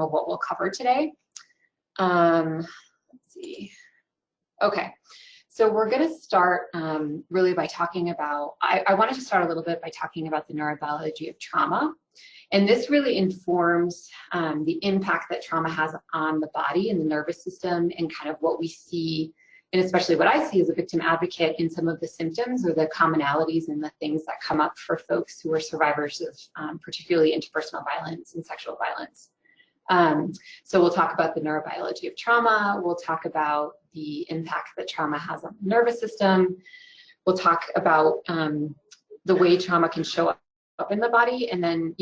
of what we'll cover today. Let's see. Okay, so we're going to start really by talking about, I wanted to start a little bit by talking about the neurobiology of trauma. And this really informs the impact that trauma has on the body and the nervous system, and kind of what we see, and especially what I see as a victim advocate in some of the symptoms or the commonalities and the things that come up for folks who are survivors of particularly interpersonal violence and sexual violence. So we'll talk about the neurobiology of trauma. We'll talk about the impact that trauma has on the nervous system. We'll talk about the way trauma can show up in the body. And then,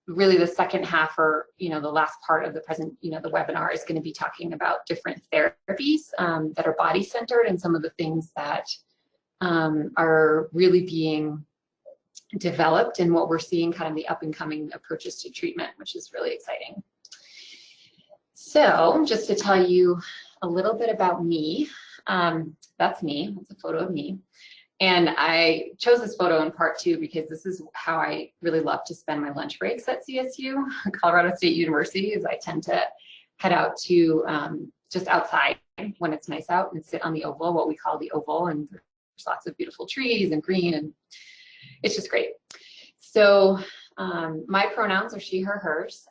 really the second half, or, the last part of the the webinar is going to be talking about different therapies that are body-centered, and some of the things that are really being developed and what we're seeing kind of the up-and-coming approaches to treatment, which is really exciting. So just to tell you a little bit about me, that's me, that's a photo of me. And I chose this photo in part too because this is how I really love to spend my lunch breaks at CSU, Colorado State University, is I tend to head out to just outside when it's nice out and sit on the oval, what we call the oval, and there's lots of beautiful trees and green, and it's just great. So my pronouns are she, her, hers,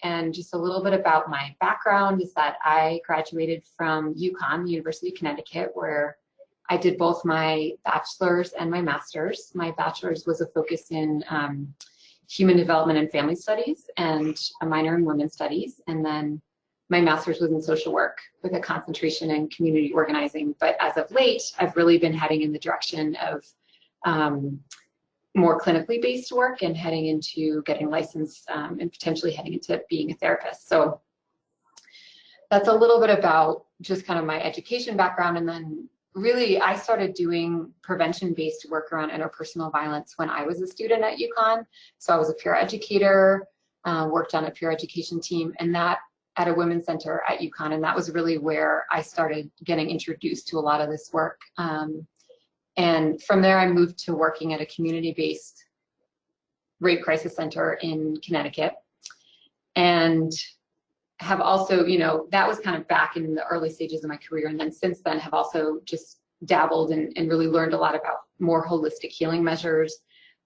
and just a little bit about my background is that I graduated from UConn, the University of Connecticut, where I did both my bachelor's and my master's. My bachelor's was a focus in human development and family studies, and a minor in women's studies, and then my master's was in social work with a concentration in community organizing. But as of late, I've really been heading in the direction of more clinically based work and heading into getting licensed and potentially heading into being a therapist. So that's a little bit about just kind of my education background. And then really I started doing prevention-based work around interpersonal violence when I was a student at UConn. So I was a peer educator, worked on a peer education team, and that at a women's center at UConn. And that was really where I started getting introduced to a lot of this work. And from there, I moved to working at a community-based rape crisis center in Connecticut. And have also, that was kind of back in the early stages of my career. And then since then have also just dabbled and really learned a lot about more holistic healing measures,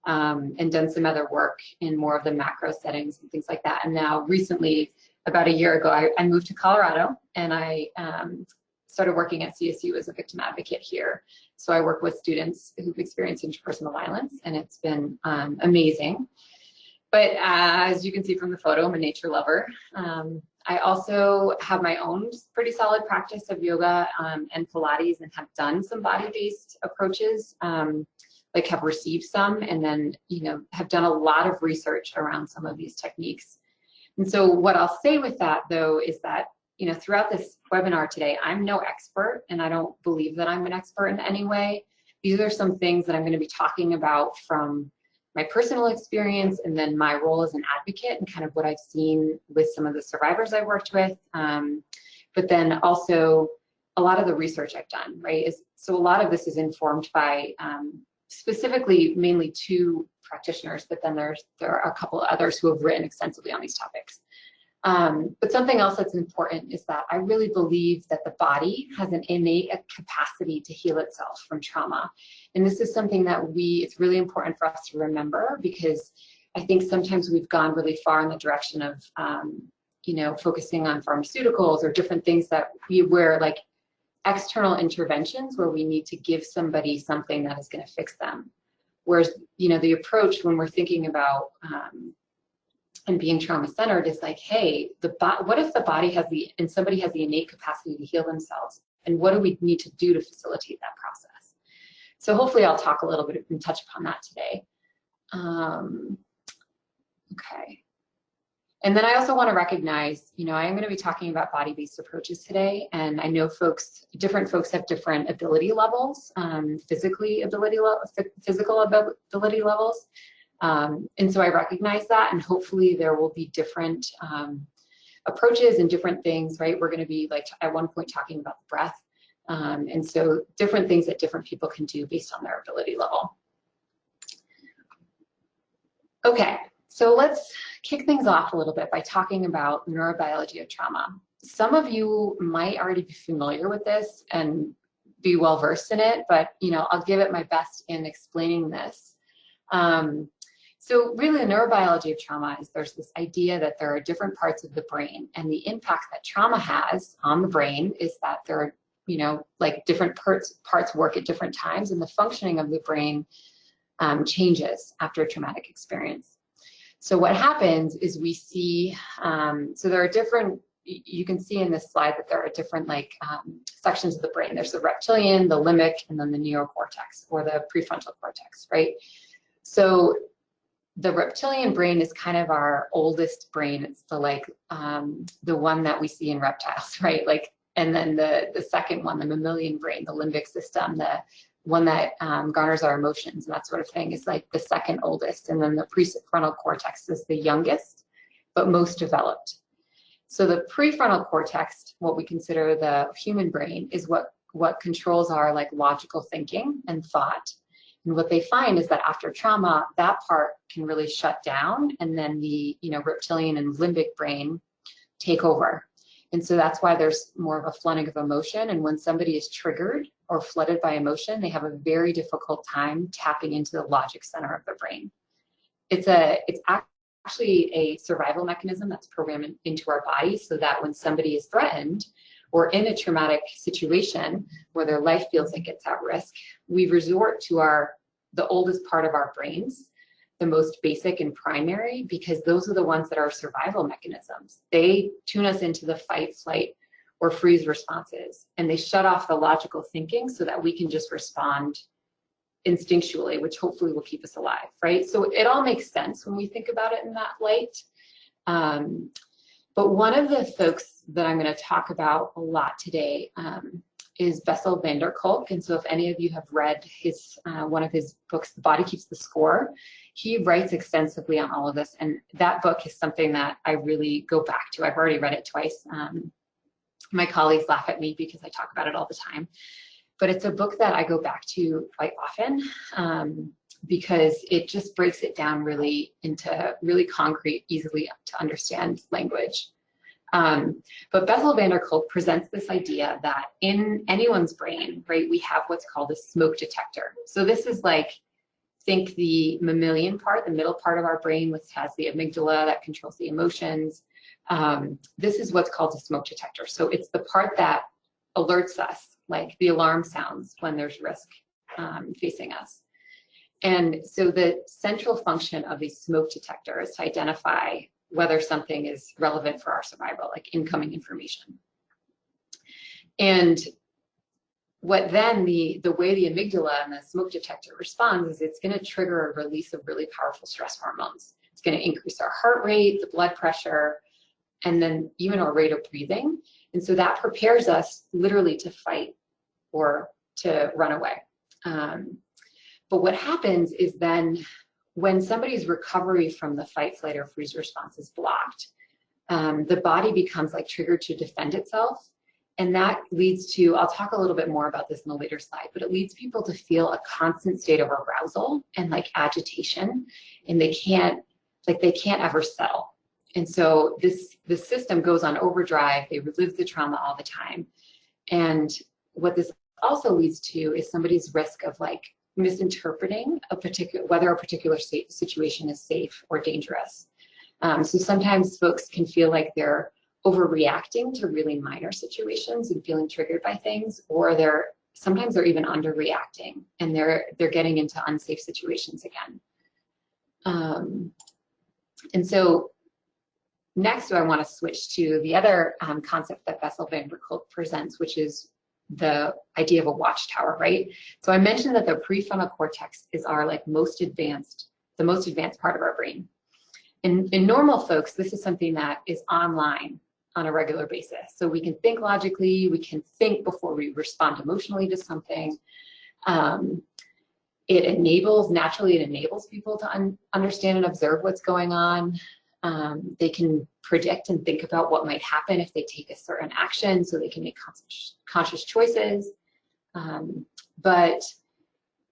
and done some other work in more of the macro settings and things like that. And now recently, about a year ago, I moved to Colorado, and I started working at CSU as a victim advocate here. So I work with students who've experienced interpersonal violence, and it's been amazing. But as you can see from the photo, I'm a nature lover. I also have my own pretty solid practice of yoga and Pilates, and have done some body-based approaches, like have received some, and then, have done a lot of research around some of these techniques. And so what I'll say with that, though, is that throughout this webinar today, I'm no expert, and I don't believe that I'm an expert in any way. These are some things that I'm going to be talking about from my personal experience, and then my role as an advocate, and kind of what I've seen with some of the survivors I worked with. But then also a lot of the research I've done, right? So a lot of this is informed by specifically mainly two practitioners, but then there are a couple of others who have written extensively on these topics. But something else that's important is that I really believe that the body has an innate capacity to heal itself from trauma. And this is something that it's really important for us to remember, because I think sometimes we've gone really far in the direction of, focusing on pharmaceuticals or different things that where like external interventions where we need to give somebody something that is going to fix them. Whereas, the approach when we're thinking about, and being trauma-centered is like, hey, what if the body and somebody has the innate capacity to heal themselves, and what do we need to do to facilitate that process? So hopefully I'll talk a little bit and touch upon that today. Okay. And then I also want to recognize, I am going to be talking about body-based approaches today, and I know different folks have different ability levels, physical ability levels. And so I recognize that, and hopefully there will be different approaches and different things, right? We're going to be like at one point talking about the breath. And so different things that different people can do based on their ability level. Okay, So let's kick things off a little bit by talking about neurobiology of trauma. Some of you might already be familiar with this and be well versed in it, but I'll give it my best in explaining this. So really, the neurobiology of trauma is there's this idea that there are different parts of the brain, and the impact that trauma has on the brain is that there are, like different parts work at different times, and the functioning of the brain changes after a traumatic experience. So what happens is we see, so there are different, you can see in this slide that there are different sections of the brain. There's the reptilian, the limbic, and then the neocortex, or the prefrontal cortex, right? So the reptilian brain is kind of our oldest brain. It's the one that we see in reptiles, right? And then the second one, the mammalian brain, the limbic system, the one that garners our emotions and that sort of thing, is like the second oldest. And then the prefrontal cortex is the youngest, but most developed. So the prefrontal cortex, what we consider the human brain, is what controls our logical thinking and thought. And what they find is that after trauma, that part can really shut down, and then the reptilian and limbic brain take over. And so that's why there's more of a flooding of emotion. And when somebody is triggered or flooded by emotion, they have a very difficult time tapping into the logic center of the brain. It's actually a survival mechanism that's programmed into our body, so that when somebody is threatened or in a traumatic situation where their life feels like it's at risk, we resort to the oldest part of our brains, the most basic and primary, because those are the ones that are survival mechanisms. They tune us into the fight, flight, or freeze responses, and they shut off the logical thinking so that we can just respond instinctually, which hopefully will keep us alive, right? So it all makes sense when we think about it in that light. But one of the folks that I'm going to talk about a lot today is Bessel van der Kolk. And so if any of you have read one of his books, The Body Keeps the Score, he writes extensively on all of this. And that book is something that I really go back to. I've already read it twice. My colleagues laugh at me because I talk about it all the time. But it's a book that I go back to quite often because it just breaks it down really into really concrete, easily to understand language. But Bessel van der Kolk presents this idea that in anyone's brain, right, we have what's called a smoke detector. So this is think the mammalian part, the middle part of our brain, which has the amygdala that controls the emotions. This is what's called a smoke detector. So it's the part that alerts us, like the alarm sounds when there's risk facing us. And so the central function of the smoke detector is to identify whether something is relevant for our survival, like incoming information. And what then the way the amygdala and the smoke detector responds is it's going to trigger a release of really powerful stress hormones. It's going to increase our heart rate, the blood pressure, and then even our rate of breathing. And so that prepares us literally to fight or to run away. But what happens is then when somebody's recovery from the fight, flight, or freeze response is blocked, the body becomes triggered to defend itself. And that leads to, I'll talk a little bit more about this in a later slide, but it leads people to feel a constant state of arousal and agitation, and they can't ever settle. And so the system goes on overdrive. They relive the trauma all the time. And what this also leads to is somebody's risk of misinterpreting whether a particular situation is safe or dangerous. So sometimes folks can feel like they're overreacting to really minor situations and feeling triggered by things, or sometimes they're even underreacting and they're getting into unsafe situations again. And so next, I want to switch to the other concept that Bessel van der Kolk presents, which is the idea of a watchtower, right? So I mentioned that the prefrontal cortex is our the most advanced part of our brain. In normal folks, this is something that is online on a regular basis. So we can think logically, we can think before we respond emotionally to something. It enables people to understand and observe what's going on. They can predict and think about what might happen if they take a certain action, so they can make conscious choices. But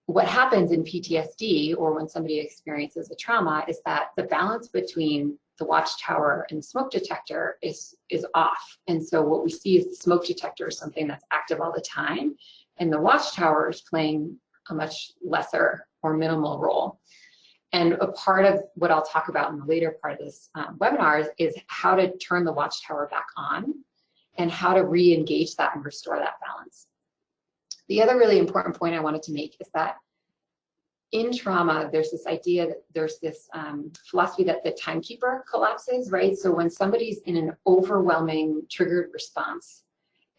what happens in PTSD, or when somebody experiences a trauma, is that the balance between the watchtower and the smoke detector is off. And so what we see is the smoke detector is something that's active all the time, and the watchtower is playing a much lesser or minimal role. And a part of what I'll talk about in the later part of this webinar is how to turn the watchtower back on and how to re-engage that and restore that balance. The other really important point I wanted to make is that in trauma, there's this idea that there's this philosophy that the timekeeper collapses, right? So when somebody's in an overwhelming triggered response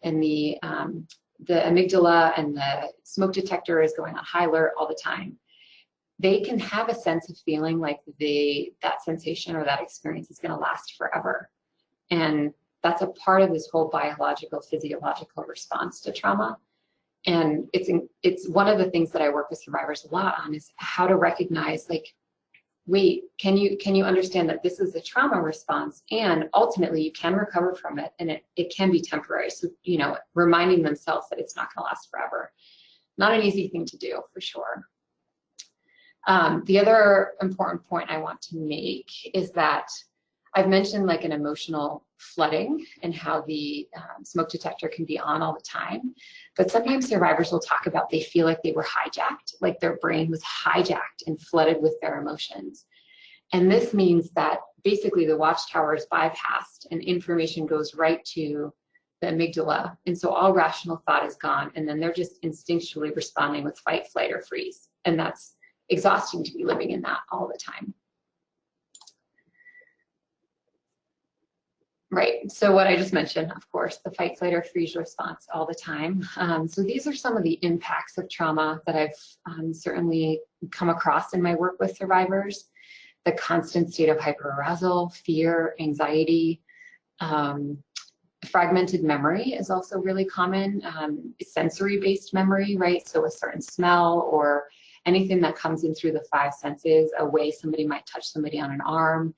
and the amygdala and the smoke detector is going on high alert all the time, they can have a sense of feeling like that sensation or that experience is going to last forever. And that's a part of this whole biological, physiological response to trauma. And it's one of the things that I work with survivors a lot on, is how to recognize, like, wait, can you understand that this is a trauma response, and ultimately you can recover from it, and it can be temporary. So, you know, reminding themselves that it's not going to last forever. Not an easy thing to do, for sure. The other important point I want to make is that I've mentioned like an emotional flooding and how the smoke detector can be on all the time. But sometimes survivors will talk about they feel like they were hijacked, like their brain was hijacked and flooded with their emotions. And this means that basically the watchtower is bypassed and information goes right to the amygdala. And so all rational thought is gone. And then they're just instinctually responding with fight, flight, or freeze. And that's exhausting to be living in that all the time. Right, so what I just mentioned, of course, the fight, flight, or freeze response all the time. So these are some of the impacts of trauma that I've certainly come across in my work with survivors. The constant state of hyperarousal, fear, anxiety, fragmented memory is also really common. Sensory-based memory, right? So a certain smell or anything that comes in through the five senses, a way somebody might touch somebody on an arm,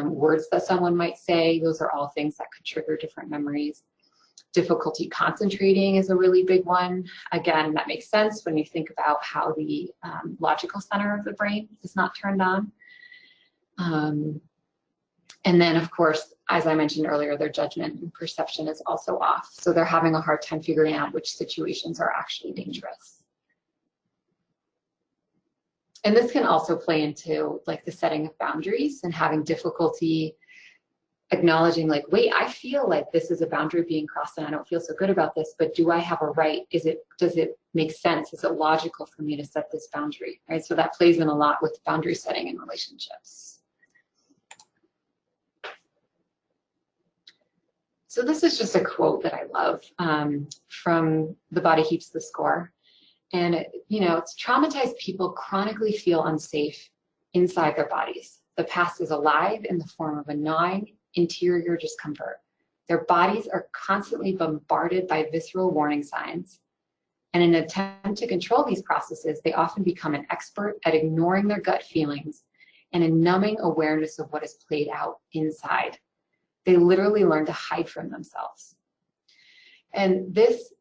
words that someone might say, those are all things that could trigger different memories. Difficulty concentrating is a really big one. Again, that makes sense when you think about how the logical center of the brain is not turned on. And then, of course, as I mentioned earlier, their judgment and perception is also off. So they're having a hard time figuring out which situations are actually dangerous. And this can also play into like the setting of boundaries and having difficulty acknowledging, like, wait, I feel like this is a boundary being crossed and I don't feel so good about this, but do I have a right? Does it make sense? Is it logical for me to set this boundary, right? So that plays in a lot with boundary setting in relationships. So this is just a quote that I love from The Body Keeps the Score. And, you know, it's traumatized people chronically feel unsafe inside their bodies. The past is alive in the form of a gnawing interior discomfort. Their bodies are constantly bombarded by visceral warning signs. And in an attempt to control these processes, they often become an expert at ignoring their gut feelings and a numbing awareness of what is played out inside. They literally learn to hide from themselves. And this,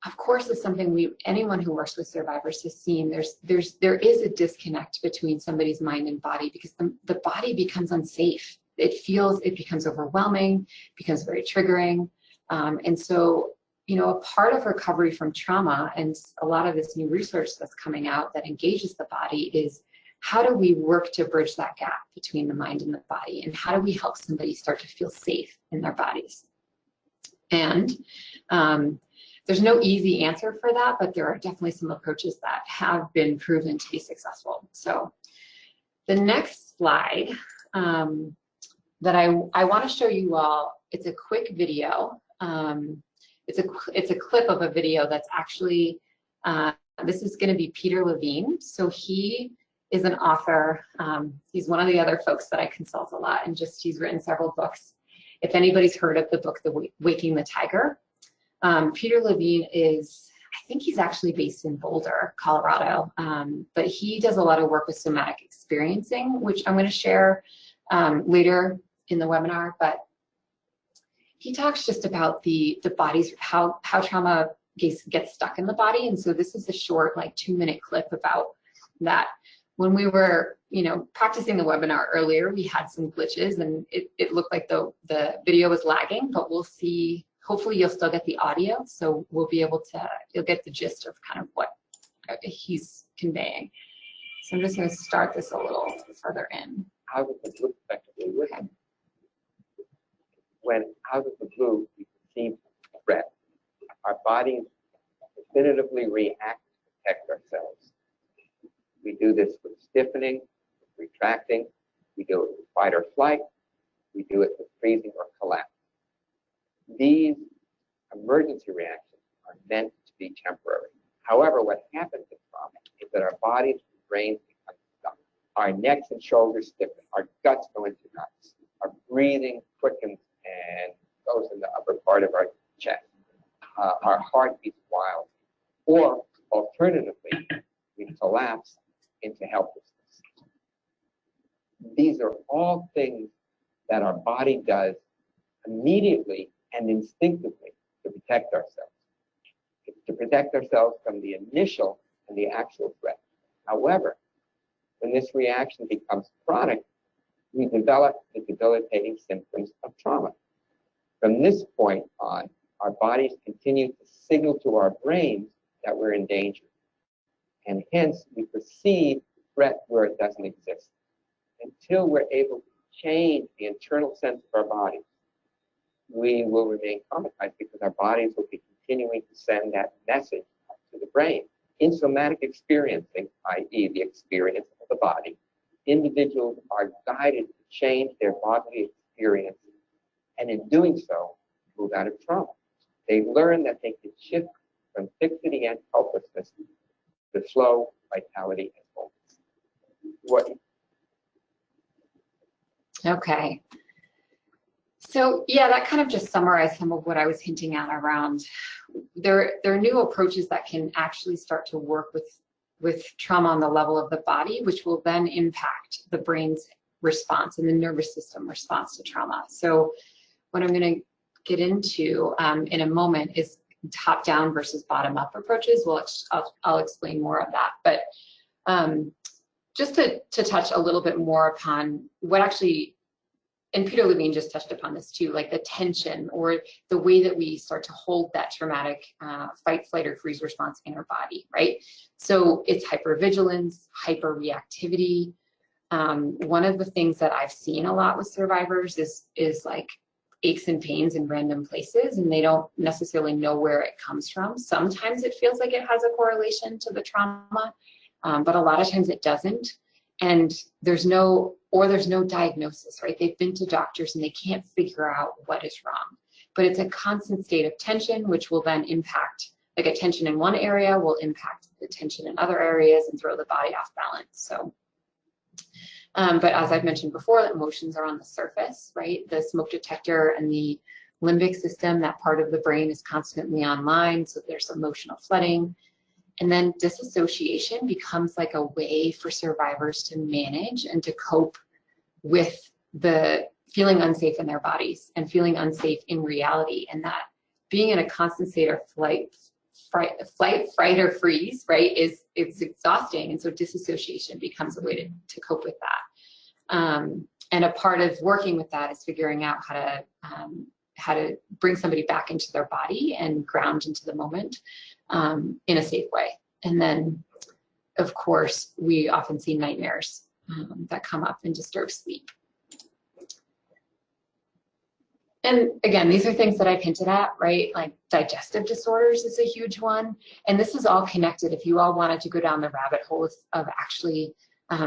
of course, is something anyone who works with survivors has seen. There is a disconnect between somebody's mind and body, because the body becomes unsafe. It becomes overwhelming, becomes very triggering. And so, you know, a part of recovery from trauma, and a lot of this new research that's coming out that engages the body, is how do we work to bridge that gap between the mind and the body? And how do we help somebody start to feel safe in their bodies? And there's no easy answer for that, but there are definitely some approaches that have been proven to be successful. So the next slide that I want to show you all, it's a quick video. It's a clip of a video that's actually, this is going to be Peter Levine. So he is an author. He's one of the other folks that I consult a lot, and he's written several books. If anybody's heard of the book, Waking the Tiger, Peter Levine I think he's actually based in Boulder, Colorado, but he does a lot of work with somatic experiencing, which I'm going to share later in the webinar. But he talks just about the body's, how trauma gets stuck in the body. And so this is a short, like 2-minute clip about that. When we were, practicing the webinar earlier, we had some glitches, and it looked like the video was lagging, but we'll see, hopefully you'll still get the audio. So we'll be able to, you'll get the gist of kind of what he's conveying. So I'm just going to start this a little further in. Out of the blue, effectively, okay. When out of the blue we perceive threat, our bodies definitively react to protect ourselves. We do this with stiffening, with retracting, we do it with fight or flight, we do it with freezing or collapse. These emergency reactions are meant to be temporary. However, what happens in trauma is that our bodies and brains become stuck. Our necks and shoulders stiffen, our guts go into knots, our breathing quickens and goes in the upper part of our chest. Our heart beats wild. Or alternatively, we collapse into helplessness. These are all things that our body does immediately and instinctively to protect ourselves. It's to protect ourselves from the initial and the actual threat. However, when this reaction becomes chronic, we develop the debilitating symptoms of trauma. From this point on, our bodies continue to signal to our brains that we're in danger. And hence, we perceive the threat where it doesn't exist. Until we're able to change the internal sense of our bodies, we will remain traumatized because our bodies will be continuing to send that message to the brain. In somatic experiencing, i.e. the experience of the body, individuals are guided to change their bodily experience, and in doing so, move out of trauma. They learn that they can shift from fixity and helplessness to flow, vitality, and wholeness. Okay. So yeah, that kind of just summarized some of what I was hinting at around there are new approaches that can actually start to work with trauma on the level of the body, which will then impact the brain's response and the nervous system response to trauma. So what I'm going to get into in a moment is top-down versus bottom-up approaches. I'll explain more of that, but just to touch a little bit more upon what actually, and Peter Levine just touched upon this too, like the tension or the way that we start to hold that traumatic fight, flight, or freeze response in our body, right? So it's hypervigilance, hyperreactivity. One of the things that I've seen a lot with survivors is like aches and pains in random places, and they don't necessarily know where it comes from. Sometimes it feels like it has a correlation to the trauma, but a lot of times it doesn't. And there's no diagnosis, right? They've been to doctors and they can't figure out what is wrong. But it's a constant state of tension, which will then impact, like a tension in one area will impact the tension in other areas and throw the body off balance. So, but as I've mentioned before, emotions are on the surface, right? The smoke detector and the limbic system, that part of the brain is constantly online, so there's emotional flooding. And then disassociation becomes like a way for survivors to manage and to cope with the feeling unsafe in their bodies and feeling unsafe in reality. And that being in a constant state of flight, fright, or freeze, right, it's exhausting. And so disassociation becomes a way to cope with that. And a part of working with that is figuring out how to bring somebody back into their body and ground into the moment in a safe way. And then, of course, we often see nightmares that come up and disturb sleep. And again, these are things that I've hinted at, right? Like digestive disorders is a huge one. And this is all connected. If you all wanted to go down the rabbit hole of actually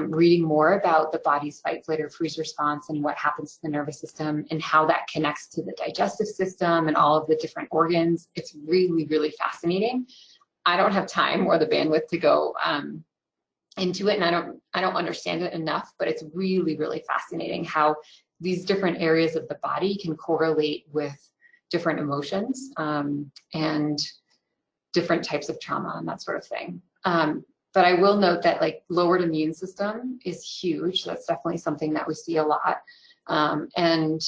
reading more about the body's fight, flight, or freeze response and what happens to the nervous system and how that connects to the digestive system and all of the different organs, it's really, really fascinating. I don't have time or the bandwidth to go into it, and I don't understand it enough, but it's really, really fascinating how these different areas of the body can correlate with different emotions and different types of trauma and that sort of thing. But I will note that like lowered immune system is huge. That's definitely something that we see a lot. And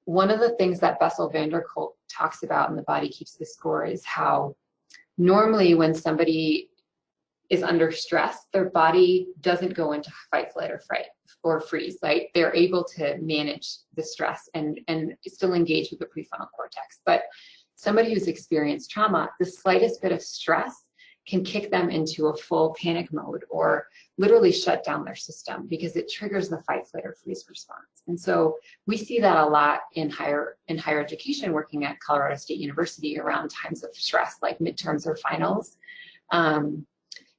one of the things that Bessel van der Kolk talks about in The Body Keeps the Score is how normally when somebody is under stress, their body doesn't go into fight, flight, or freeze. Like they're able to manage the stress and still engage with the prefrontal cortex. But somebody who's experienced trauma, the slightest bit of stress can kick them into a full panic mode or literally shut down their system because it triggers the fight, flight, or freeze response. And so we see that a lot in higher education, working at Colorado State University around times of stress, like midterms or finals,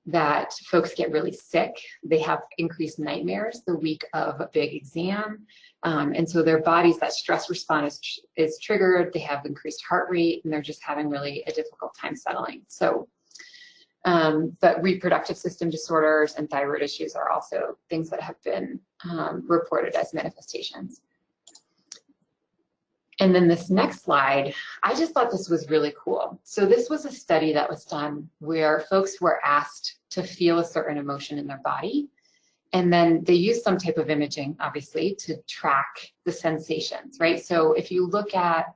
that folks get really sick. They have increased nightmares the week of a big exam. And so their bodies, that stress response is triggered. They have increased heart rate, and they're just having really a difficult time settling. So but reproductive system disorders and thyroid issues are also things that have been reported as manifestations. And then this next slide, I just thought this was really cool. So this was a study that was done where folks were asked to feel a certain emotion in their body. And then they used some type of imaging, obviously, to track the sensations, right? So if you look at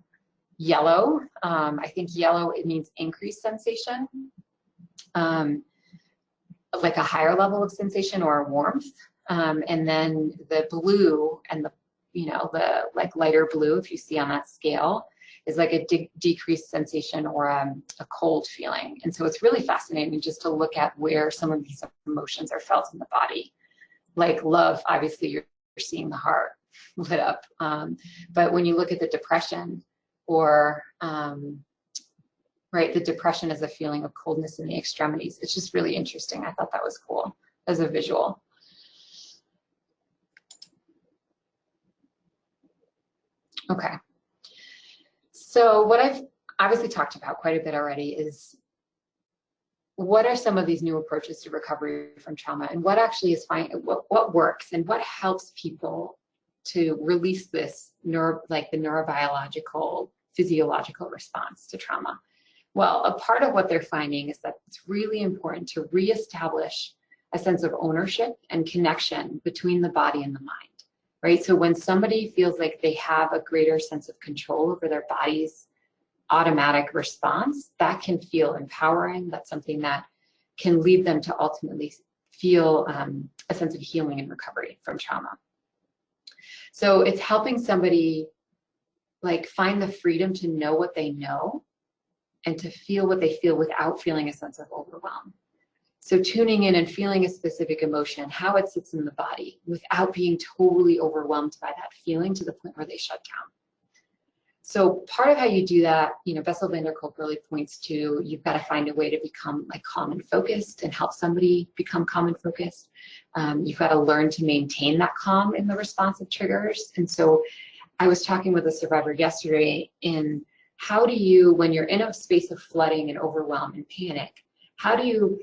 yellow, I think yellow, it means increased sensation. Like a higher level of sensation or warmth, and then the blue and the like lighter blue, if you see on that scale, is like a decreased sensation or a cold feeling. And so it's really fascinating just to look at where some of these emotions are felt in the body. Like love, obviously you're seeing the heart lit up, but when you look at the depression or right, the depression is a feeling of coldness in the extremities. It's just really interesting. I thought that was cool as a visual. Okay. So what I've obviously talked about quite a bit already is what are some of these new approaches to recovery from trauma, and what actually is fine, what works, and what helps people to release this the neurobiological, physiological response to trauma. Well, a part of what they're finding is that it's really important to reestablish a sense of ownership and connection between the body and the mind, right? So when somebody feels like they have a greater sense of control over their body's automatic response, that can feel empowering. That's something that can lead them to ultimately feel a sense of healing and recovery from trauma. So it's helping somebody like find the freedom to know what they know and to feel what they feel without feeling a sense of overwhelm. So tuning in and feeling a specific emotion, how it sits in the body, without being totally overwhelmed by that feeling to the point where they shut down. So part of how you do that, Bessel van der Kolk really points to, you've got to find a way to become like calm and focused and help somebody become calm and focused. You've got to learn to maintain that calm in the response of triggers. And so I was talking with a survivor yesterday in how do you, when you're in a space of flooding and overwhelm and panic, how do you,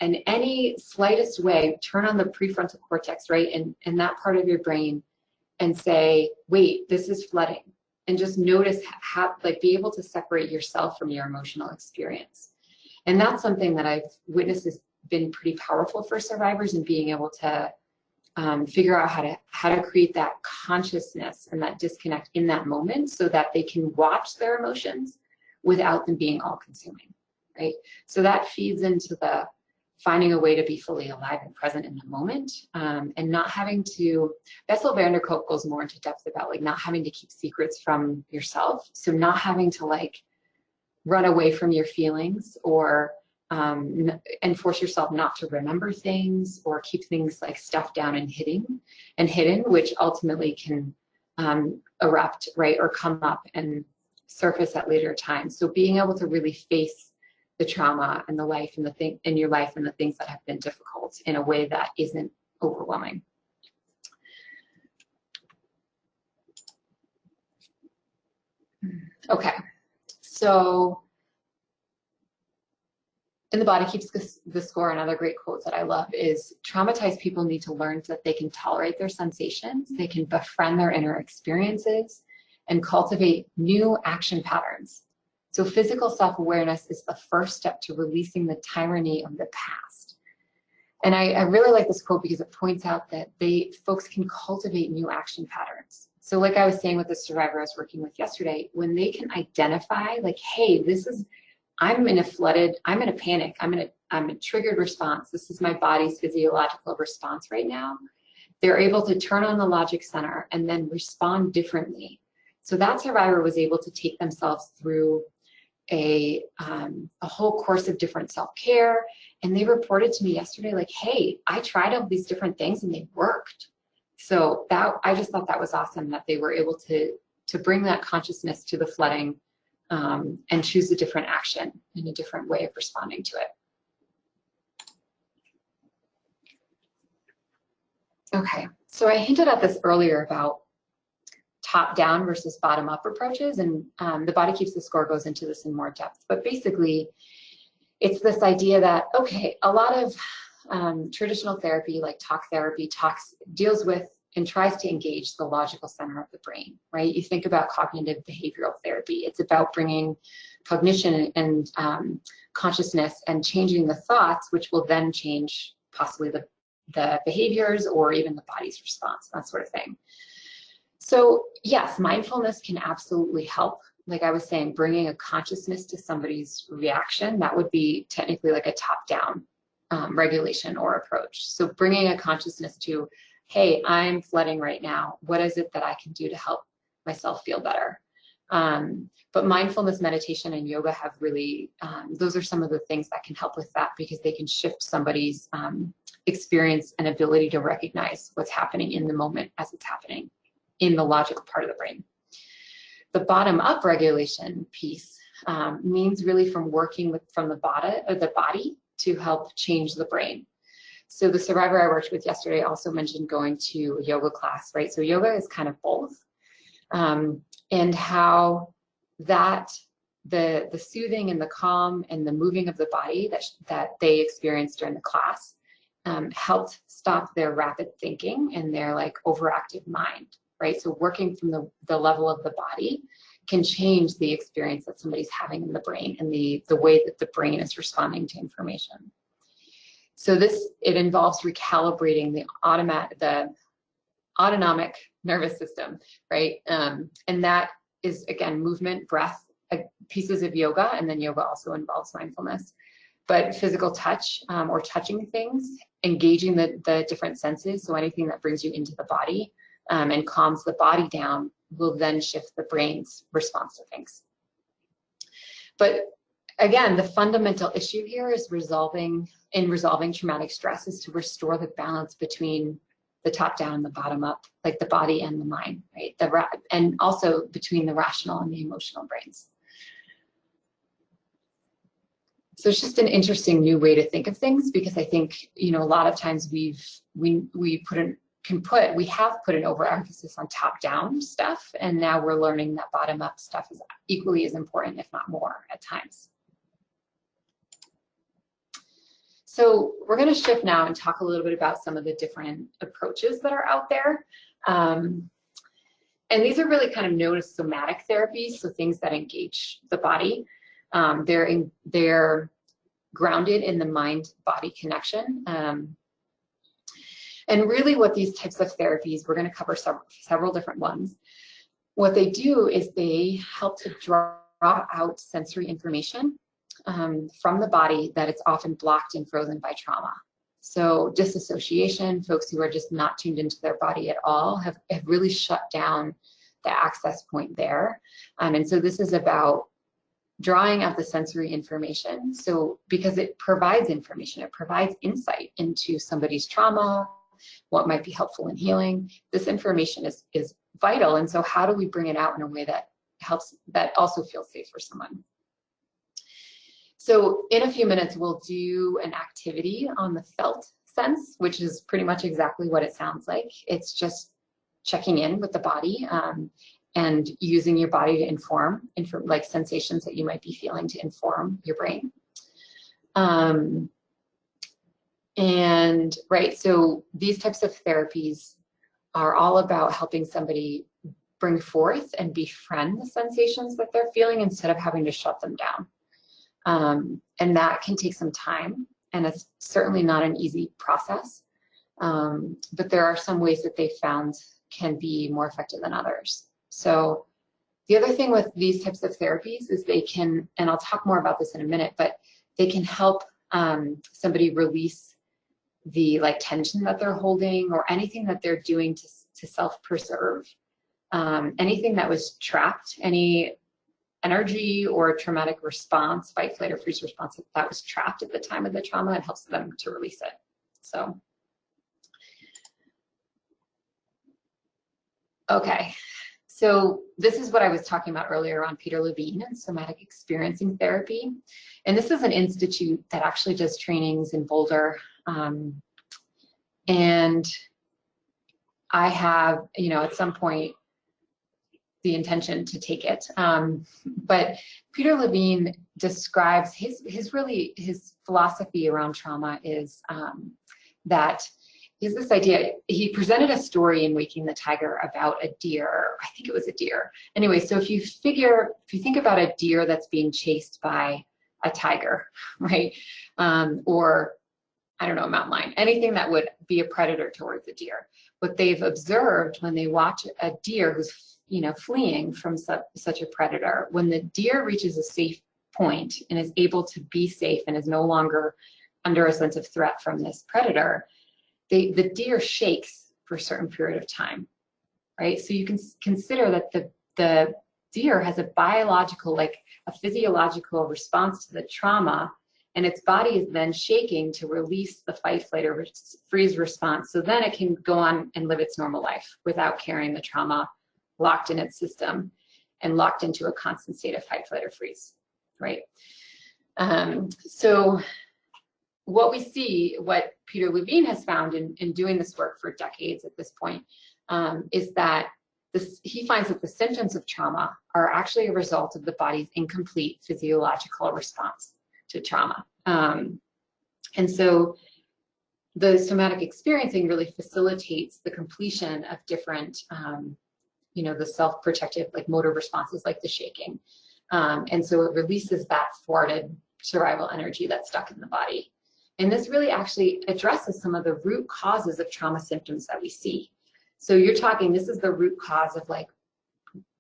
in any slightest way, turn on the prefrontal cortex, right, and that part of your brain and say, wait, this is flooding. And just notice how, like, be able to separate yourself from your emotional experience. And that's something that I've witnessed has been pretty powerful for survivors, and being able to figure out how to create that consciousness and that disconnect in that moment so that they can watch their emotions without them being all consuming, right? So that feeds into the finding a way to be fully alive and present in the moment, and not having to, Bessel van der Kolk goes more into depth about like not having to keep secrets from yourself. So not having to like run away from your feelings or and force yourself not to remember things or keep things like stuffed down and hidden, which ultimately can erupt, right, or come up and surface at later times. So being able to really face the trauma and the life and the thing in your life and the things that have been difficult in a way that isn't overwhelming. Okay, so In the Body Keeps the Score, another great quote that I love is, traumatized people need to learn that they can tolerate their sensations, they can befriend their inner experiences, and cultivate new action patterns. So physical self-awareness is the first step to releasing the tyranny of the past. And I really like this quote because it points out that folks can cultivate new action patterns. So like I was saying with the survivor I was working with yesterday, when they can identify like, hey, this is I'm in a panic, I'm in a triggered response. This is my body's physiological response right now. They're able to turn on the logic center and then respond differently. So that survivor was able to take themselves through a whole course of different self-care. And they reported to me yesterday, like, hey, I tried all these different things and they worked. So I just thought that was awesome that they were able to bring that consciousness to the flooding and choose a different action and a different way of responding to it. Okay, so I hinted at this earlier about top-down versus bottom-up approaches, and the Body Keeps the Score goes into this in more depth. But basically, it's this idea that, okay, a lot of traditional therapy, like talk therapy, deals with and tries to engage the logical center of the brain, right? You think about cognitive behavioral therapy. It's about bringing cognition and consciousness and changing the thoughts, which will then change possibly the behaviors or even the body's response, that sort of thing. So yes, mindfulness can absolutely help. Like I was saying, bringing a consciousness to somebody's reaction, that would be technically like a top-down regulation or approach. So bringing a consciousness to, hey, I'm flooding right now. What is it that I can do to help myself feel better? But mindfulness meditation and yoga have really, those are some of the things that can help with that, because they can shift somebody's experience and ability to recognize what's happening in the moment as it's happening in the logical part of the brain. The bottom-up regulation piece means really from working from the body to help change the brain. So the survivor I worked with yesterday also mentioned going to a yoga class, right? So yoga is kind of both, and how that the soothing and the calm and the moving of the body that they experienced during the class helped stop their rapid thinking and their like overactive mind, right? So working from the level of the body can change the experience that somebody's having in the brain and the way that the brain is responding to information. So it involves recalibrating the autonomic nervous system, right? And that is, again, movement, breath, pieces of yoga, and then yoga also involves mindfulness. But physical touch or touching things, engaging the different senses, so anything that brings you into the body and calms the body down will then shift the brain's response to things. But again, the fundamental issue here is resolving traumatic stress is to restore the balance between the top down and the bottom up, like the body and the mind, right? And also between the rational and the emotional brains. So it's just an interesting new way to think of things, because I think, you know, a lot of times we have put an overemphasis on top-down stuff, and now we're learning that bottom-up stuff is equally as important, if not more, at times. So we're going to shift now and talk a little bit about some of the different approaches that are out there. And these are really kind of known as somatic therapies, so things that engage the body. They're grounded in the mind-body connection. And really what these types of therapies, we're going to cover several different ones. What they do is they help to draw out sensory information from the body that it's often blocked and frozen by trauma. So disassociation, folks who are just not tuned into their body at all have really shut down the access point there. And so this is about drawing out the sensory information. So because it provides information, it provides insight into somebody's trauma, what might be helpful in healing. This information is vital. And so how do we bring it out in a way that helps, that also feels safe for someone? So in a few minutes, we'll do an activity on the felt sense, which is pretty much exactly what it sounds like. It's just checking in with the body and using your body to inform like sensations that you might be feeling to inform your brain. And right, so these types of therapies are all about helping somebody bring forth and befriend the sensations that they're feeling instead of having to shut them down. And that can take some time, and it's certainly not an easy process. But there are some ways that they found can be more effective than others. So The other thing with these types of therapies is they can, and I'll talk more about this in a minute, but they can help somebody release the tension that they're holding or anything that they're doing to self-preserve. Anything that was trapped, any energy or traumatic response, fight, flight, or freeze response that was trapped at the time of the trauma, it helps them to release it. So, okay. So this is what I was talking about earlier on Peter Levine and somatic experiencing therapy. And this is an institute that actually does trainings in Boulder. And I have, at some point, the intention to take it. But Peter Levine describes his philosophy around trauma is that is this idea. He presented a story in Waking the Tiger about a deer. I think it was a deer. Anyway, so if you think about a deer that's being chased by a tiger, right? Or I don't know, a mountain lion, anything that would be a predator towards a deer. What they've observed when they watch a deer who's fleeing from such a predator, when the deer reaches a safe point and is able to be safe and is no longer under a sense of threat from this predator, the deer shakes for a certain period of time, right? So you can consider that the deer has a biological, a physiological response to the trauma, and its body is then shaking to release the fight, flight, or freeze response. So then it can go on and live its normal life without carrying the trauma locked in its system and locked into a constant state of fight, flight, or freeze, right? So what we see, what Peter Levine has found in doing this work for decades at this point, is that he finds that the symptoms of trauma are actually a result of the body's incomplete physiological response to trauma. And so the somatic experiencing really facilitates the completion of different, the self-protective, motor responses like the shaking. And so it releases that thwarted survival energy that's stuck in the body. And this really actually addresses some of the root causes of trauma symptoms that we see. So you're talking, this is the root cause of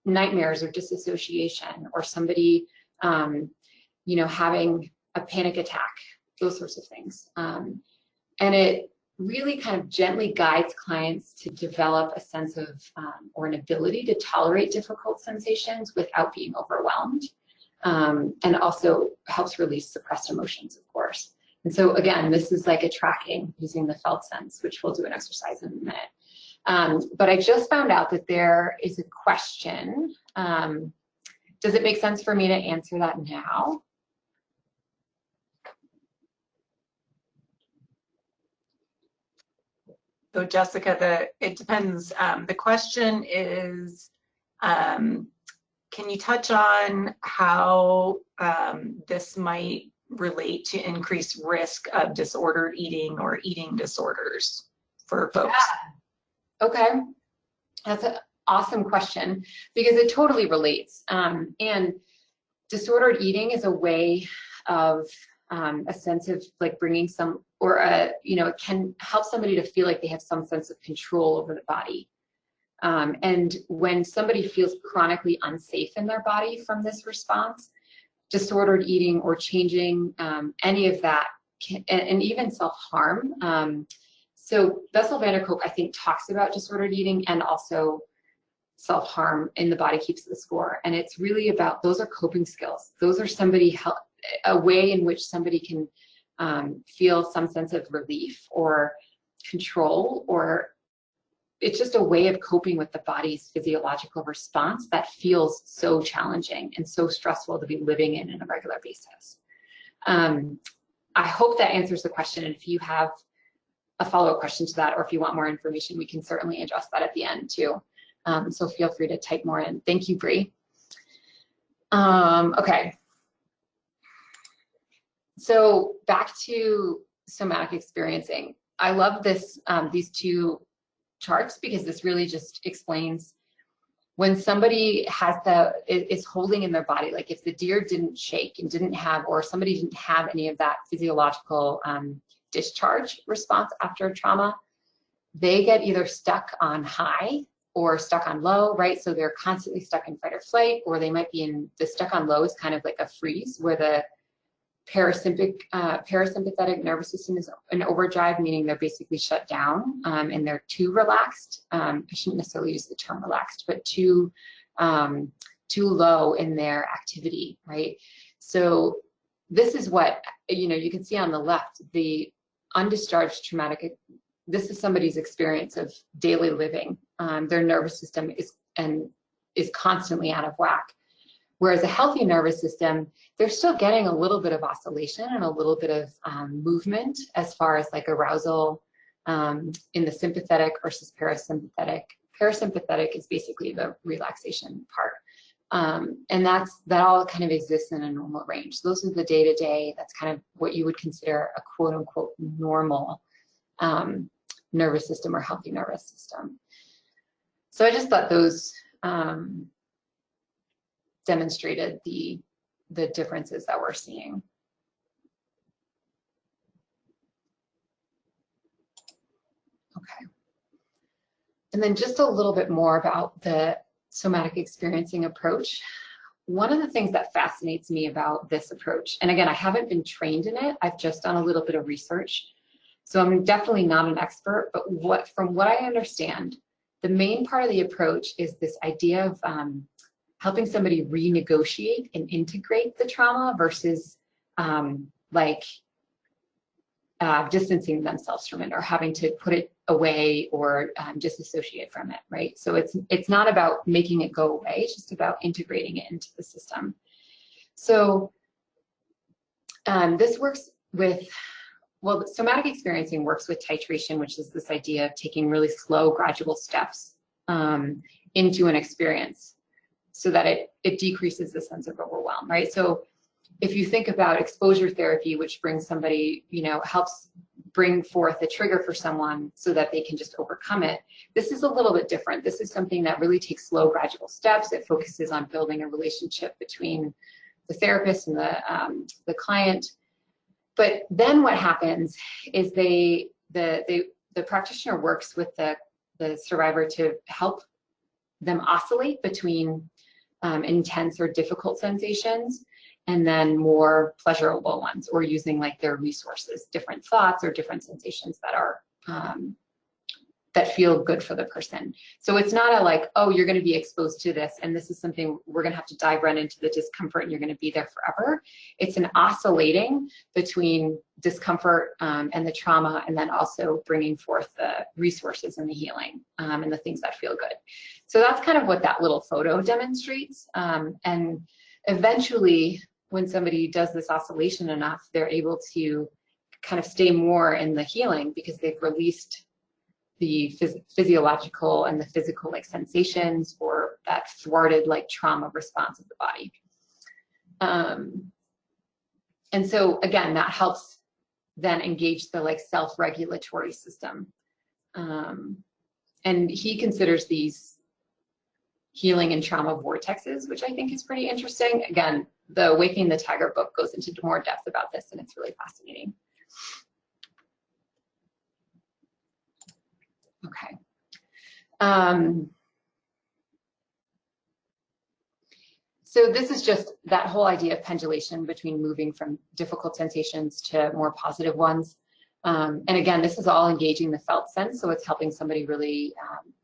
nightmares or disassociation, or somebody, having a panic attack, those sorts of things. And it really kind of gently guides clients to develop a sense of, or an ability to tolerate difficult sensations without being overwhelmed. And also helps release suppressed emotions, of course. And so again, this is like a tracking using the felt sense, which we'll do an exercise in a minute. But I just found out that there is a question. Does it make sense for me to answer that now? So Jessica, it depends. The question is, can you touch on how this might relate to increased risk of disordered eating or eating disorders for folks? Yeah. Okay, that's an awesome question because it totally relates. And disordered eating is a way of a sense of bringing some, or it can help somebody to feel like they have some sense of control over the body. And when somebody feels chronically unsafe in their body from this response, disordered eating or changing any of that, and even self-harm. So Bessel van der Kolk, I think, talks about disordered eating and also self-harm in The Body Keeps the Score. And it's really about, those are coping skills. Those are a way in which somebody can feel some sense of relief or control, or it's just a way of coping with the body's physiological response that feels so challenging and so stressful to be living in on a regular basis. I hope that answers the question. And if you have a follow-up question to that, or if you want more information, we can certainly address that at the end too. So feel free to type more in. Thank you, Bree. Okay. So back to somatic experiencing. I love this, these two charts, because this really just explains when somebody is holding in their body, like if the deer didn't shake and didn't have, or somebody didn't have any of that physiological discharge response after trauma, they get either stuck on high or stuck on low, right? So they're constantly stuck in fight or flight, or they might be in the stuck on low is kind of like a freeze where the parasympathetic nervous system is in overdrive, meaning they're basically shut down and they're too relaxed. I shouldn't necessarily use the term relaxed, but too low in their activity, right? So this is what, you can see on the left, the undischarged traumatic, this is somebody's experience of daily living. Their nervous system is constantly out of whack. Whereas a healthy nervous system, they're still getting a little bit of oscillation and a little bit of movement as far as like arousal in the sympathetic versus parasympathetic. Parasympathetic is basically the relaxation part. And that all kind of exists in a normal range. Those are the day-to-day, that's kind of what you would consider a quote unquote normal nervous system or healthy nervous system. So I just thought those demonstrated the differences that we're seeing. Okay. And then just a little bit more about the somatic experiencing approach. One of the things that fascinates me about this approach, and again, I haven't been trained in it, I've just done a little bit of research. So I'm definitely not an expert, but from what I understand, the main part of the approach is this idea of helping somebody renegotiate and integrate the trauma versus distancing themselves from it or having to put it away or disassociate from it, right? So it's not about making it go away, it's just about integrating it into the system. So this works with, well, somatic experiencing works with titration, which is this idea of taking really slow, gradual steps into an experience so that it decreases the sense of overwhelm, right? So if you think about exposure therapy, which brings somebody, helps bring forth a trigger for someone so that they can just overcome it, this is a little bit different. This is something that really takes slow, gradual steps. It focuses on building a relationship between the therapist and the client. But then what happens is the practitioner works with the survivor to help them oscillate between intense or difficult sensations and then more pleasurable ones, or using like their resources, different thoughts or different sensations that are that feel good for the person. So it's not a like, oh, you're going to be exposed to this and this is something we're going to have to dive right into the discomfort and you're going to be there forever. It's an oscillating between discomfort and the trauma, and then also bringing forth the resources and the healing and the things that feel good. So that's kind of what that little photo demonstrates. And eventually, when somebody does this oscillation enough, they're able to kind of stay more in the healing because they've released the physiological and the physical like sensations or that thwarted like trauma response of the body. And so again, that helps then engage the like self-regulatory system. And he considers these healing and trauma vortexes, which I think is pretty interesting. Again, the Waking the Tiger book goes into more depth about this, and it's really fascinating. Okay. So this is just that whole idea of pendulation between moving from difficult sensations to more positive ones. And again, this is all engaging the felt sense, so it's helping somebody really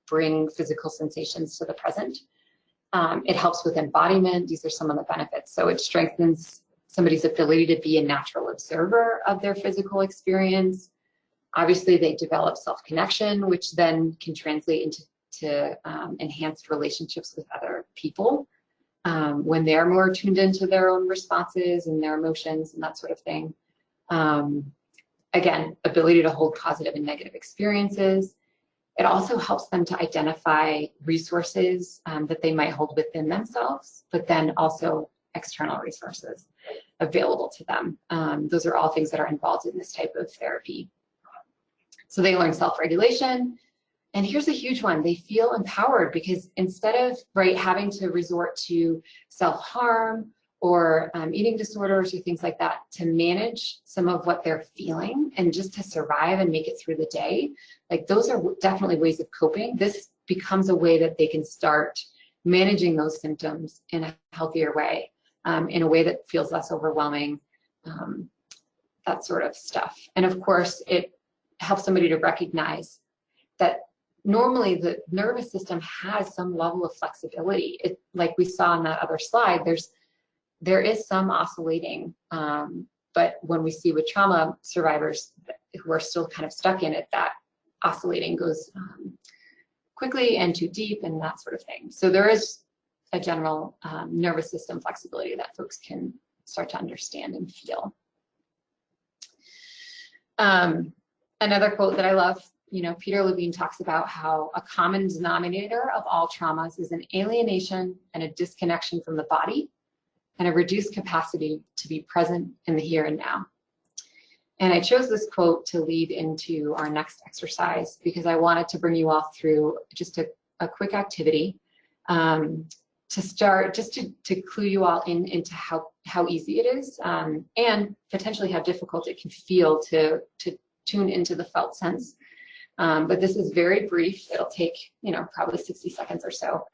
bring physical sensations to the present. It helps with embodiment. These are some of the benefits. So it strengthens somebody's ability to be a natural observer of their physical experience. Obviously, they develop self-connection, which then can translate into enhanced relationships with other people when they're more tuned into their own responses and their emotions and that sort of thing. Again, ability to hold positive and negative experiences. It also helps them to identify resources that they might hold within themselves, but then also external resources available to them. Those are all things that are involved in this type of therapy. So they learn self-regulation. And here's a huge one. They feel empowered because instead of having to resort to self-harm or eating disorders or things like that to manage some of what they're feeling and just to survive and make it through the day, like those are definitely ways of coping. This becomes a way that they can start managing those symptoms in a healthier way, in a way that feels less overwhelming, that sort of stuff. And of course, it helps somebody to recognize that normally the nervous system has some level of flexibility. It, like we saw on that other slide, there is some oscillating, but when we see with trauma survivors who are still kind of stuck in it, that oscillating goes quickly and too deep and that sort of thing. So there is a general nervous system flexibility that folks can start to understand and feel. Another quote that I love, Peter Levine talks about how a common denominator of all traumas is an alienation and a disconnection from the body and a reduced capacity to be present in the here and now. And I chose this quote to lead into our next exercise because I wanted to bring you all through just a quick activity to start, just to clue you all into how easy it is, and potentially how difficult it can feel to tune into the felt sense. But this is very brief. It'll take, probably 60 seconds or so.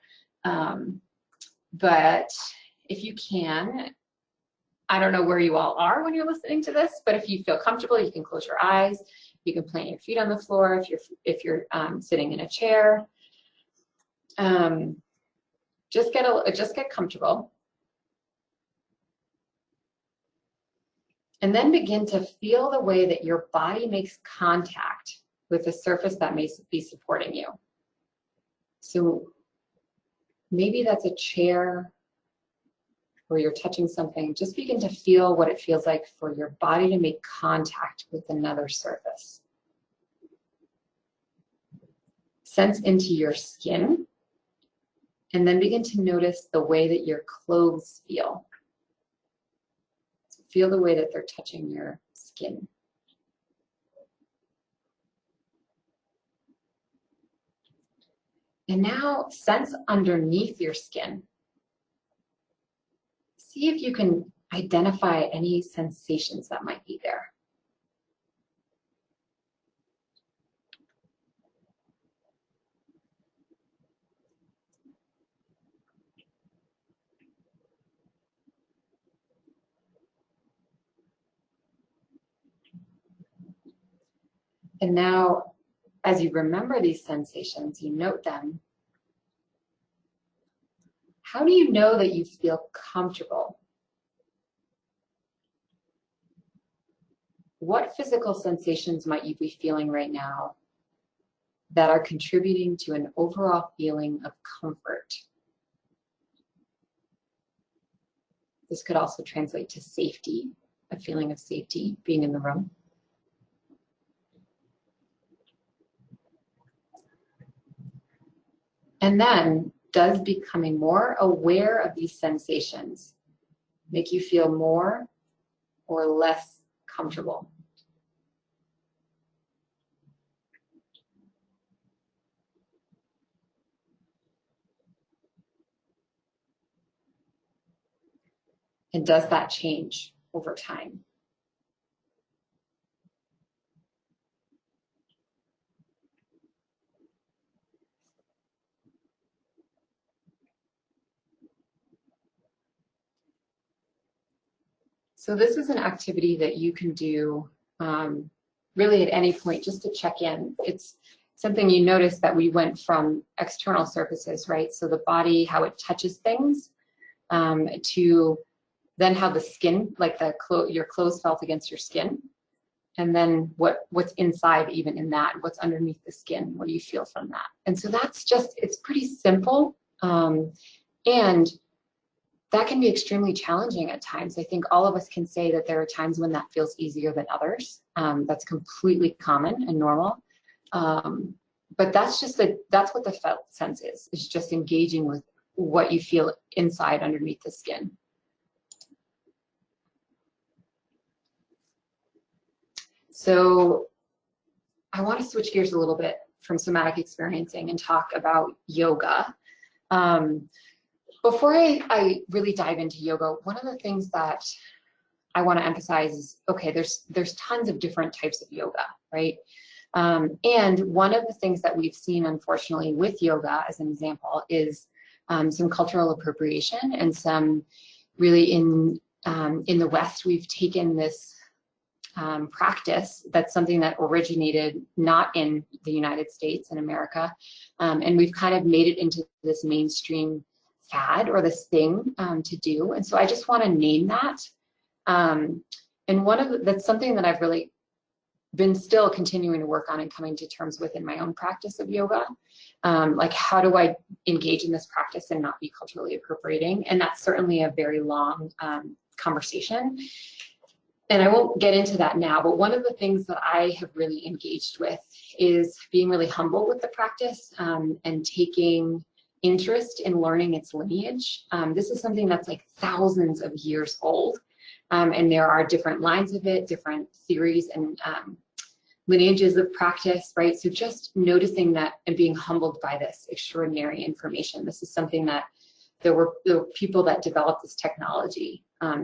But if you can, I don't know where you all are when you're listening to this, but if you feel comfortable, you can close your eyes. You can plant your feet on the floor if you're sitting in a chair. Just get comfortable. And then begin to feel the way that your body makes contact with the surface that may be supporting you. So maybe that's a chair or you're touching something. Just begin to feel what it feels like for your body to make contact with another surface. Sense into your skin, and then begin to notice the way that your clothes feel. So feel the way that they're touching your skin. And now sense underneath your skin. See if you can identify any sensations that might be there. And now, as you remember these sensations, you note them. How do you know that you feel comfortable? What physical sensations might you be feeling right now that are contributing to an overall feeling of comfort? This could also translate to safety, a feeling of safety, being in the room. And then, does becoming more aware of these sensations make you feel more or less comfortable? And does that change over time? So this is an activity that you can do really at any point just to check in. It's something you notice that we went from external surfaces, right? So the body, how it touches things, to then how the skin, like your clothes felt against your skin, and then what's inside even in that, what's underneath the skin, what do you feel from that? And so that's just, it's pretty simple, and that can be extremely challenging at times. I think all of us can say that there are times when that feels easier than others. That's completely common and normal. But that's what the felt sense is just engaging with what you feel inside underneath the skin. So I want to switch gears a little bit from somatic experiencing and talk about yoga. Before I really dive into yoga, one of the things that I want to emphasize is, okay, there's tons of different types of yoga, right? And one of the things that we've seen, unfortunately, with yoga, as an example, is some cultural appropriation and some really in the West, we've taken this practice that's something that originated not in the United States and America, and we've kind of made it into this mainstream fad or this thing to do. And so I just want to name that. And that's something that I've really been still continuing to work on and coming to terms with in my own practice of yoga. Like, how do I engage in this practice and not be culturally appropriating? And that's certainly a very long conversation. And I won't get into that now, but one of the things that I have really engaged with is being really humble with the practice and taking interest in learning its lineage. This is something that's like thousands of years old. And there are different lines of it, different theories and lineages of practice, right? So just noticing that and being humbled by this extraordinary information. This is something that there were people that developed this technology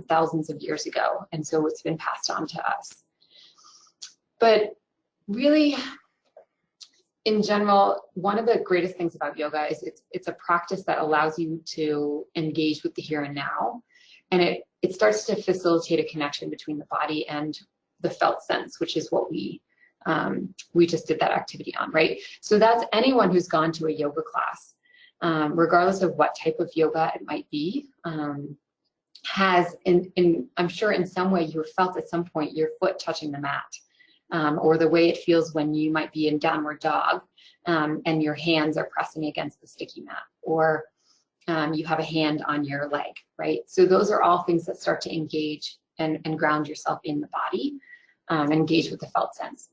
thousands of years ago, and so it's been passed on to us. But really, in general, one of the greatest things about yoga is it's a practice that allows you to engage with the here and now, and it starts to facilitate a connection between the body and the felt sense, which is what we just did that activity on, right? So that's anyone who's gone to a yoga class, regardless of what type of yoga it might be, has, I'm sure in some way you have felt at some point your foot touching the mat, or the way it feels when you might be in downward dog and your hands are pressing against the sticky mat, or you have a hand on your leg, right? So those are all things that start to engage and ground yourself in the body, and engage with the felt sense.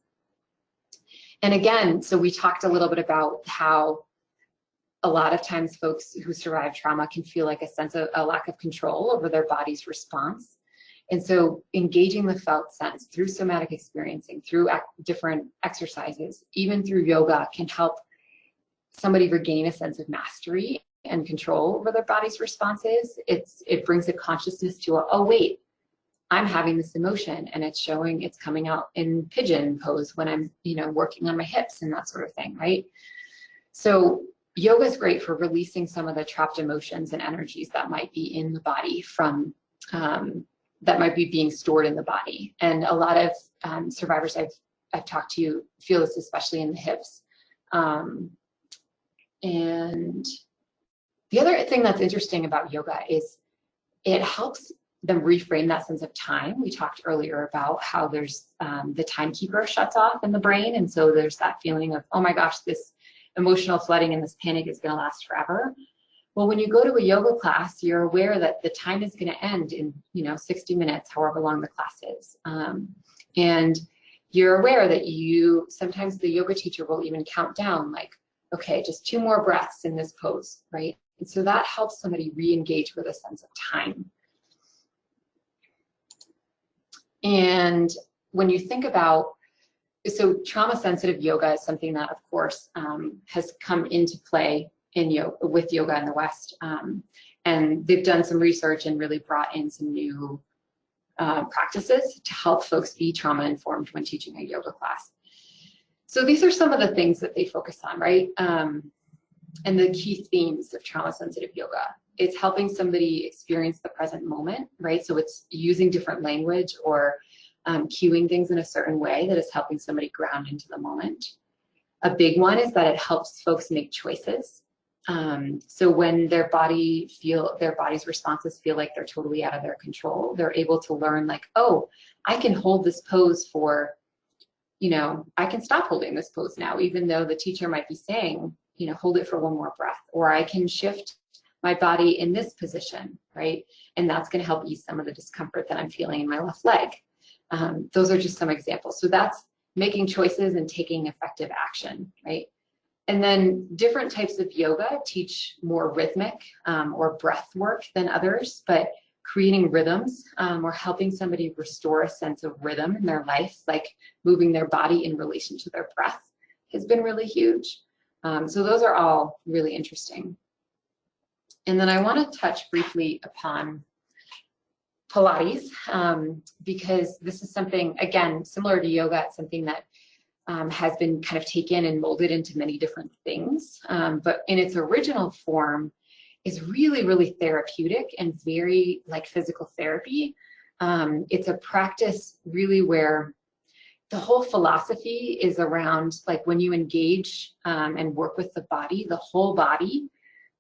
And again, so we talked a little bit about how a lot of times folks who survive trauma can feel like a sense of a lack of control over their body's response. And so engaging the felt sense through somatic experiencing, through different exercises, even through yoga, can help somebody regain a sense of mastery and control over their body's responses. It brings a consciousness to, oh wait, I'm having this emotion and it's coming out in pigeon pose when I'm, working on my hips and that sort of thing, right? So yoga is great for releasing some of the trapped emotions and energies that might be in the body from, that might be being stored in the body. And a lot of survivors I've talked to feel this, especially in the hips. And the other thing that's interesting about yoga is it helps them reframe that sense of time. We talked earlier about how there's the timekeeper shuts off in the brain. And so there's that feeling of, oh my gosh, this emotional flooding and this panic is going to last forever. Well, when you go to a yoga class, you're aware that the time is going to end in 60 minutes, however long the class is. And you're aware that sometimes the yoga teacher will even count down, like, okay, just 2 more breaths in this pose, right? And so that helps somebody re-engage with a sense of time. And when you think about, so trauma-sensitive yoga is something that, of course, has come into play with yoga in the West. And they've done some research and really brought in some new practices to help folks be trauma-informed when teaching a yoga class. So these are some of the things that they focus on, right? And the key themes of trauma-sensitive yoga. It's helping somebody experience the present moment, right? So it's using different language or cueing things in a certain way that is helping somebody ground into the moment. A big one is that it helps folks make choices. So when their body's responses feel like they're totally out of their control, they're able to learn, like, oh, I can hold this pose for, I can stop holding this pose now, even though the teacher might be saying, hold it for 1 more breath, or I can shift my body in this position, right? And that's going to help ease some of the discomfort that I'm feeling in my left leg. Those are just some examples. So that's making choices and taking effective action, right? And then different types of yoga teach more rhythmic or breath work than others, but creating rhythms or helping somebody restore a sense of rhythm in their life, like moving their body in relation to their breath, has been really huge. So those are all really interesting. And then I want to touch briefly upon Pilates, because this is something, again, similar to yoga, it's something that has been kind of taken and molded into many different things. But in its original form is really, really therapeutic and very like physical therapy. It's a practice really where the whole philosophy is around like when you engage and work with the body, the whole body,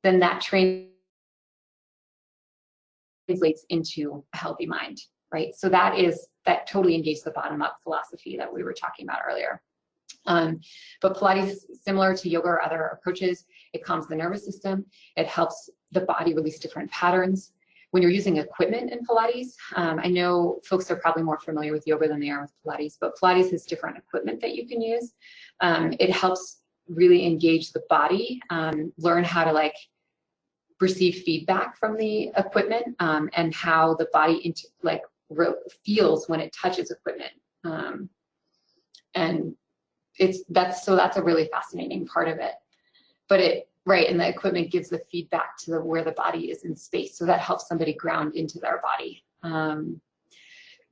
then that translates into a healthy mind, right? So that totally engages the bottom-up philosophy that we were talking about earlier. But Pilates, similar to yoga or other approaches, it calms the nervous system. It helps the body release different patterns. When you're using equipment in Pilates, I know folks are probably more familiar with yoga than they are with Pilates, but Pilates has different equipment that you can use. It helps really engage the body, learn how to like receive feedback from the equipment, and how the body feels when it touches equipment. And that's a really fascinating part of it. But and the equipment gives the feedback to where the body is in space, so that helps somebody ground into their body.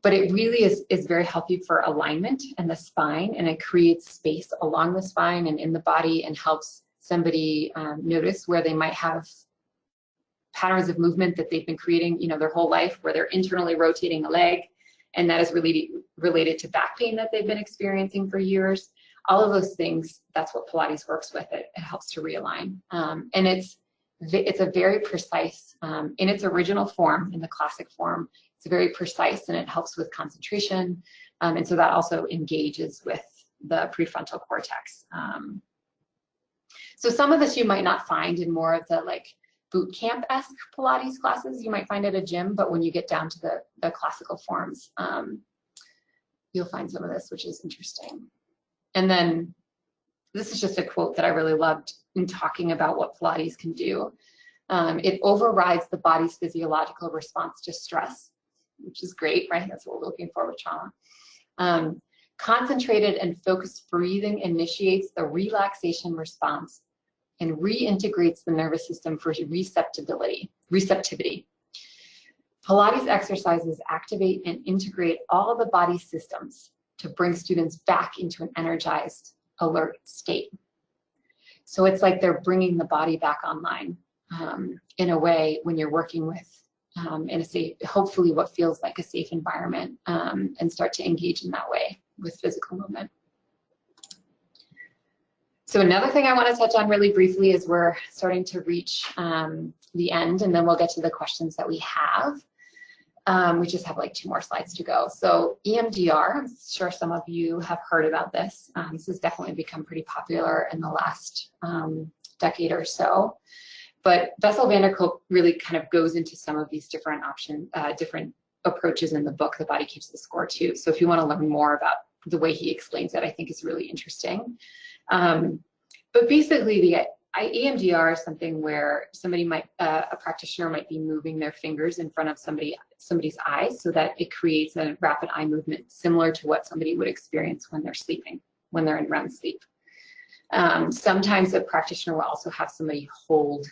But it really is very healthy for alignment and the spine, and it creates space along the spine and in the body, and helps somebody notice where they might have patterns of movement that they've been creating, their whole life, where they're internally rotating a leg, and that is really related to back pain that they've been experiencing for years. All of those things, that's what Pilates works with. It helps to realign. And it's a very precise, in its original form, in the classic form, it's very precise, and it helps with concentration. And so that also engages with the prefrontal cortex. So some of this you might not find in more of the like boot camp-esque Pilates classes you might find at a gym, but when you get down to the classical forms, you'll find some of this, which is interesting. And then this is just a quote that I really loved in talking about what Pilates can do. It overrides the body's physiological response to stress, which is great, right? That's what we're looking for with trauma. Concentrated and focused breathing initiates the relaxation response and reintegrates the nervous system for receptivity. Pilates exercises activate and integrate all the body's systems to bring students back into an energized, alert state. So it's like they're bringing the body back online in a way when you're working with, in a safe, hopefully what feels like a safe environment, and start to engage in that way with physical movement. So another thing I want to touch on really briefly is we're starting to reach the end, and then we'll get to the questions that we have. We just have like 2 more slides to go. So EMDR, I'm sure some of you have heard about this. This has definitely become pretty popular in the last decade or so. But Bessel van der Kolk really kind of goes into some of these different different approaches in the book, The Body Keeps the Score too. So if you want to learn more about the way he explains it, I think is really interesting. But basically the EMDR is something where somebody a practitioner might be moving their fingers in front of somebody's eyes so that it creates a rapid eye movement similar to what somebody would experience when they're sleeping, when they're in REM sleep. Sometimes a practitioner will also have somebody hold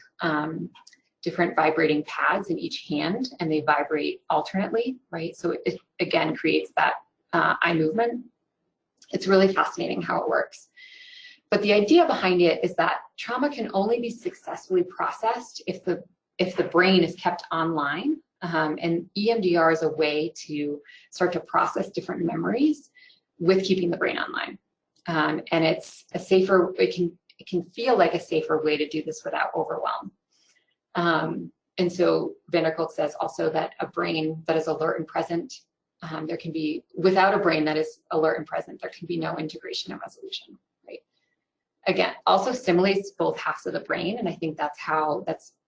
different vibrating pads in each hand, and they vibrate alternately, right? So it again creates that eye movement. It's really fascinating how it works. But the idea behind it is that trauma can only be successfully processed if the brain is kept online. And EMDR is a way to start to process different memories with keeping the brain online. And it's a safer, it can feel like a safer way to do this without overwhelm. And so van der Kolk says also that a brain that is alert and present, there can be, without a brain that is alert and present, there can be no integration and resolution, right? Again, also stimulates both halves of the brain, and I think that's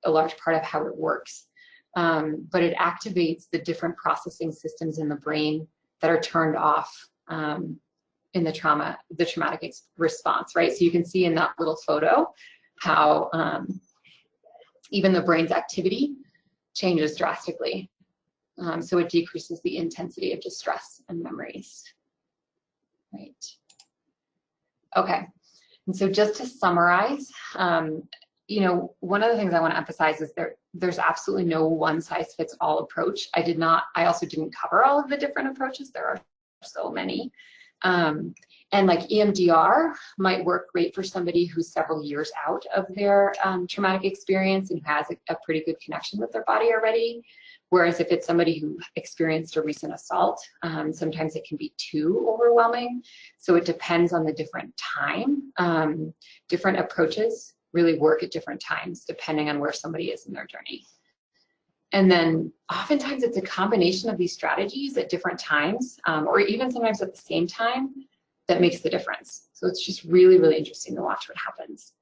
a large part of how it works. But it activates the different processing systems in the brain that are turned off in the traumatic response, right? So you can see in that little photo how even the brain's activity changes drastically. So it decreases the intensity of distress and memories, right? Okay, and so just to summarize, you know, one of the things I want to emphasize is there's absolutely no one-size-fits-all approach. I also didn't cover all of the different approaches. There are so many. And like EMDR might work great for somebody who's several years out of their traumatic experience and has a pretty good connection with their body already. Whereas if it's somebody who experienced a recent assault, sometimes it can be too overwhelming. So it depends on the different time. Different approaches really work at different times, depending on where somebody is in their journey. And then oftentimes it's a combination of these strategies at different times, or even sometimes at the same time, that makes the difference. So it's just really, really interesting to watch what happens.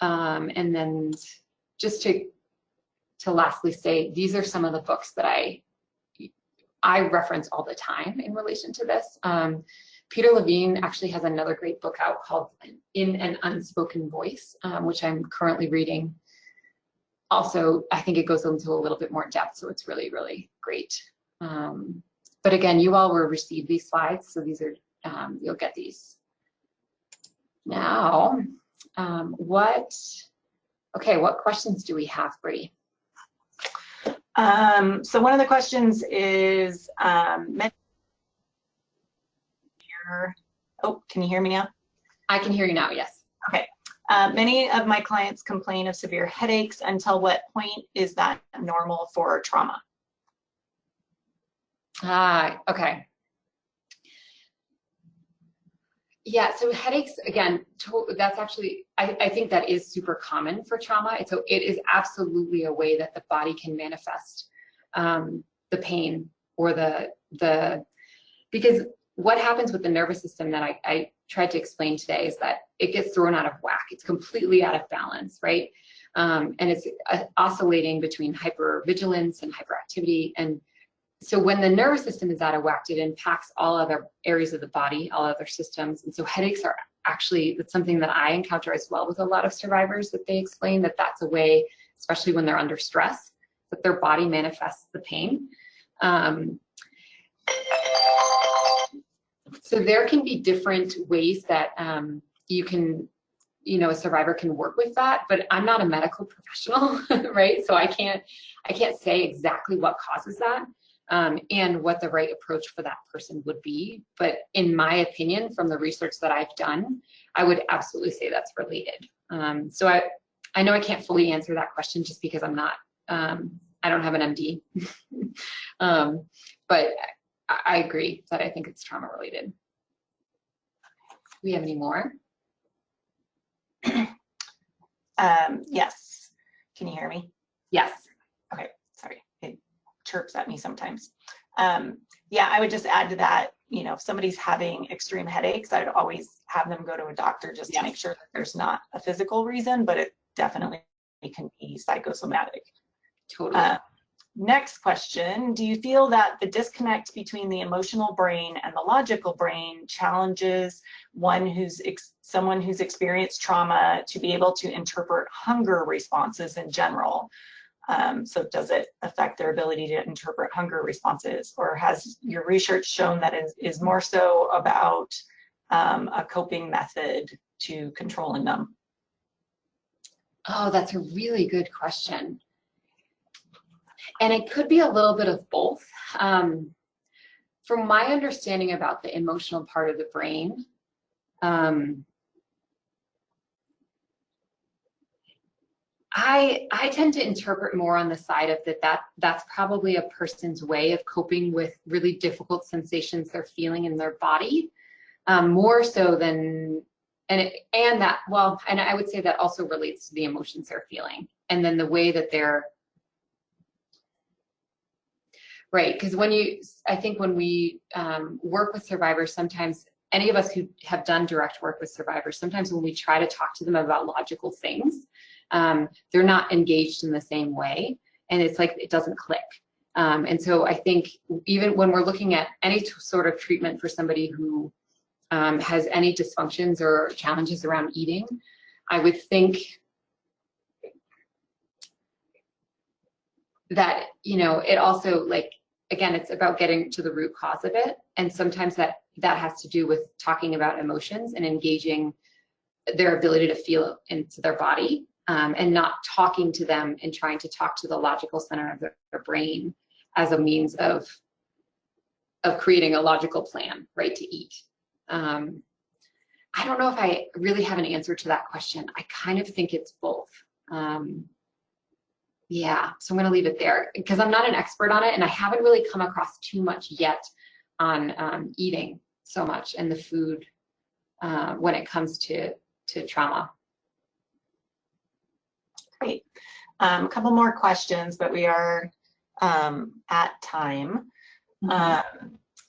And then just to lastly say, these are some of the books that I reference all the time in relation to this. Peter Levine actually has another great book out called In an Unspoken Voice, which I'm currently reading. Also, I think it goes into a little bit more depth, so it's really, really great. But again, you all will receive these slides, so these are, you'll get these. Now, what questions do we have, Bree? So one of the questions is, oh, can you hear me now? I can hear you now, yes. Okay. Many of my clients complain of severe headaches. Until what point is that normal for trauma? Okay. Yeah, so headaches, again, that's actually, I think that is super common for trauma. So it is absolutely a way that the body can manifest the pain or because what happens with the nervous system that I tried to explain today is that it gets thrown out of whack. It's completely out of balance, right? And it's oscillating between hypervigilance and hyperactivity. And so when the nervous system is out of whack, it impacts all other areas of the body, all other systems. And so headaches are actually, that's something that I encounter as well with a lot of survivors, that they explain that that's a way, especially when they're under stress, that their body manifests the pain. So there can be different ways that you can, a survivor can work with that, but I'm not a medical professional, right? So I can't say exactly what causes that. And what the right approach for that person would be. But in my opinion, from the research that I've done, I would absolutely say that's related. So I know I can't fully answer that question just because I'm not, I don't have an MD. But I agree that I think it's trauma related. Do we have any more? Yes. Can you hear me? Yes. Okay, sorry. It chirps at me sometimes. Yeah, I would just add to that, if somebody's having extreme headaches, I'd always have them go to a doctor just to make sure that there's not a physical reason, but it definitely can be psychosomatic. Totally. Next question, do you feel that the disconnect between the emotional brain and the logical brain challenges someone who's experienced trauma to be able to interpret hunger responses in general? So does it affect their ability to interpret hunger responses, or has your research shown that it is more so about a coping method to controlling them? Oh, that's a really good question. And it could be a little bit of both. From my understanding about the emotional part of the brain, I tend to interpret more on the side of that's probably a person's way of coping with really difficult sensations they're feeling in their body, more so than, and I would say that also relates to the emotions they're feeling, and then the way that they're, right, because I think when we work with survivors, sometimes any of us who have done direct work with survivors, sometimes when we try to talk to them about logical things, they're not engaged in the same way, and it's like it doesn't click. And so I think even when we're looking at any sort of treatment for somebody who has any dysfunctions or challenges around eating, I would think that, it also, like, again, it's about getting to the root cause of it. And sometimes that has to do with talking about emotions and engaging their ability to feel into their body, and not talking to them and trying to talk to the logical center of their brain as a means of creating a logical plan, right, to eat. I don't know if I really have an answer to that question. I kind of think it's both. Yeah, so I'm going to leave it there because I'm not an expert on it, and I haven't really come across too much yet on eating so much and the food when it comes to trauma. Great. A couple more questions, but we are at time.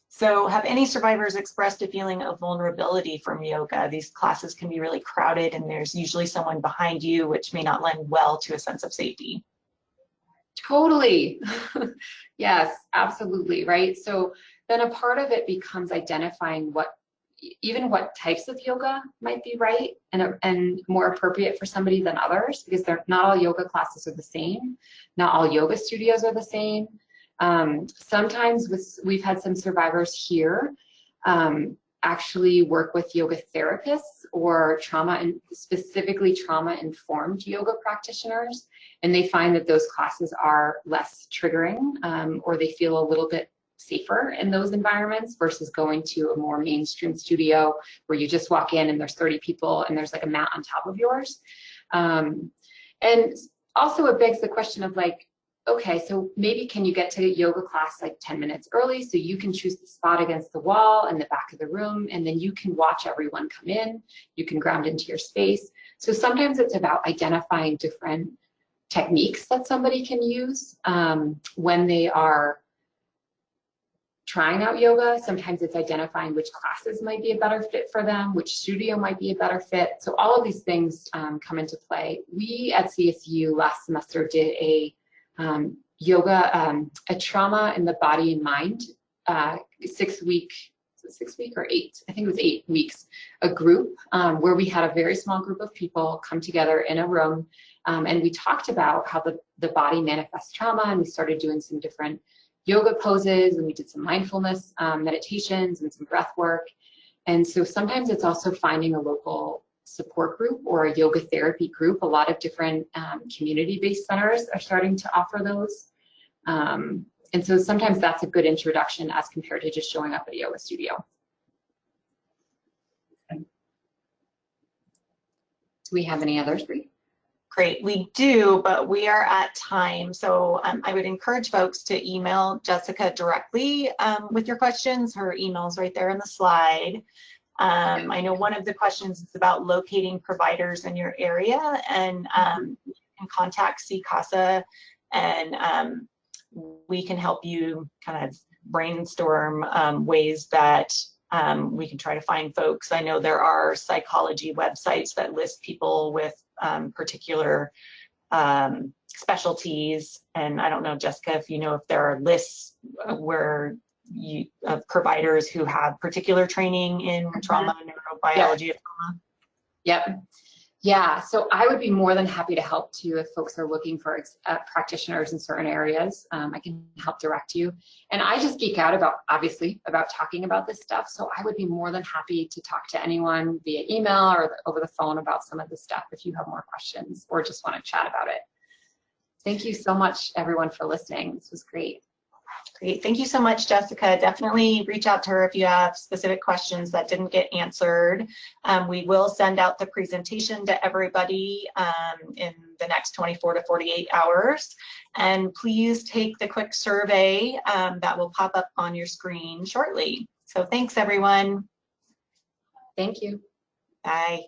So have any survivors expressed a feeling of vulnerability from yoga? These classes can be really crowded and there's usually someone behind you, which may not lend well to a sense of safety. Totally. Yes, absolutely. Right. So then a part of it becomes identifying what types of yoga might be right and more appropriate for somebody than others, because not all yoga classes are the same. Not all yoga studios are the same. Sometimes we've had some survivors here actually work with yoga therapists or specifically trauma-informed yoga practitioners, and they find that those classes are less triggering, or they feel a little bit safer in those environments versus going to a more mainstream studio where you just walk in and there's 30 people and there's like a mat on top of yours. And also it begs the question of like, okay, so maybe can you get to yoga class like 10 minutes early so you can choose the spot against the wall in the back of the room, and then you can watch everyone come in, you can ground into your space. So sometimes it's about identifying different techniques that somebody can use when they are trying out yoga. Sometimes it's identifying which classes might be a better fit for them, which studio might be a better fit. So all of these things come into play. We at CSU last semester did a yoga, a trauma in the body and mind, 6 week or 8, I think it was 8 weeks, a group where we had a very small group of people come together in a room, and we talked about how the body manifests trauma, and we started doing some different yoga poses, and we did some mindfulness meditations and some breath work. And so sometimes it's also finding a local support group or a yoga therapy group. A lot of different community-based centers are starting to offer those. And so sometimes that's a good introduction as compared to just showing up at a yoga studio. Do we have any others, Bree? Great, we do, but we are at time. So I would encourage folks to email Jessica directly with your questions. Her email's right there in the slide. I know one of the questions is about locating providers in your area, and you can contact CCASA, and we can help you kind of brainstorm ways that we can try to find folks. I know there are psychology websites that list people with particular specialties, and I don't know, Jessica, if you know if there are lists where of providers who have particular training in trauma and neurobiology of trauma. Yep. Yeah, so I would be more than happy to help too if folks are looking for practitioners in certain areas. I can help direct you. And I just geek out obviously about talking about this stuff. So I would be more than happy to talk to anyone via email or over the phone about some of this stuff if you have more questions or just want to chat about it. Thank you so much, everyone, for listening. This was great. Great. Thank you so much, Jessica. Definitely reach out to her if you have specific questions that didn't get answered. We will send out the presentation to everybody in the next 24 to 48 hours. And please take the quick survey that will pop up on your screen shortly. So thanks, everyone. Thank you. Bye.